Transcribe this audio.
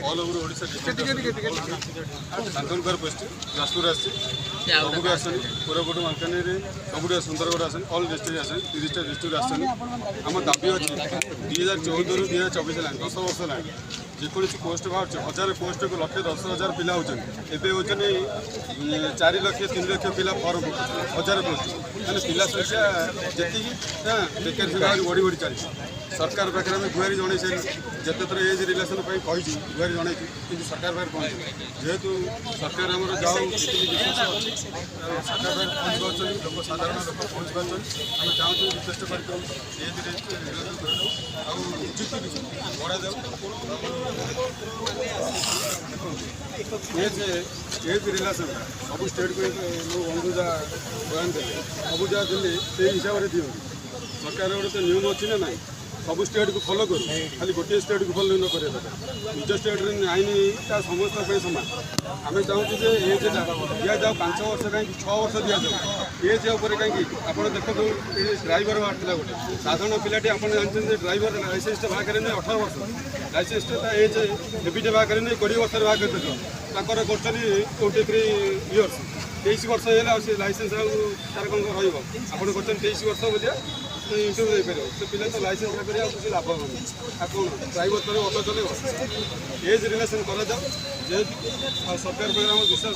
all over Odisha शांतनकर post Jajpur सबुठ आस कोरापुट मालकानगि सबुठ सुंदरगढ़ आस ऑल डिस्ट्रिक्ट आस 30टा डिस्ट्रिक्ट आम दाबी अच्छी 2014 ରୁ 2024 है 10 वर्ष है जेकोसी पोस्ट बाहर 1000 पोस्ट को 1,10,000 पिला होती 4 लाख 3 लाख पिला फर्म 1000 पोस्ट मैंने पिला संख्या जी बेकार संख्या बढ़ी बढ़ी चली सरकार पाखे आम गुहारी जन सारी जिते थर एज रिलेसन कही गुहारी जन कि सरकार पाखे पहुँचे जेहेतु सरकार आम जाओ विश्वास अच्छी सरकार पाखे पहुँच पार्टी लोक साधारण लोक पहुँच पार्टी आम चाहूँ रिक्वेस्ट कर बढ़ा जाऊ एज रिलेसन सब स्टेट को मो बंधु जहाँ बयान देते सब जहाँ देते से हिसाब से दिखाँ सरकार गोटे तो नियम अच्छी ना ना सब स्टेट को फॉलो करूँ खाली गोटे स्टेट को फॉलो न कर निज स्टेट आईन का समस्त सामान आम चाहूँ एज दिया जाओ 5 वर्ष कहीं 6 वर्ष दि जाऊ एज कहीं आप देखो ड्राइवर बाहर गोटे साधारण पिलाटी आप जानते ड्राइवर लाइसेंस बाहर 18 वर्ष लाइसेंस एज हेबिटे बाहर 20 वर्ष बाहर कर 23 इयर्स 23 वर्ष है लाइसेंस तार कौन रहा कर 23 वर्ष बोलिए इंटरव्यू देपार से पिला तो लाइसेंस कर किसी लाभ होनी कौन ड्राइवर तर अटो चलो एज रिलेसन कर जेहेतु सरकार पर विश्वास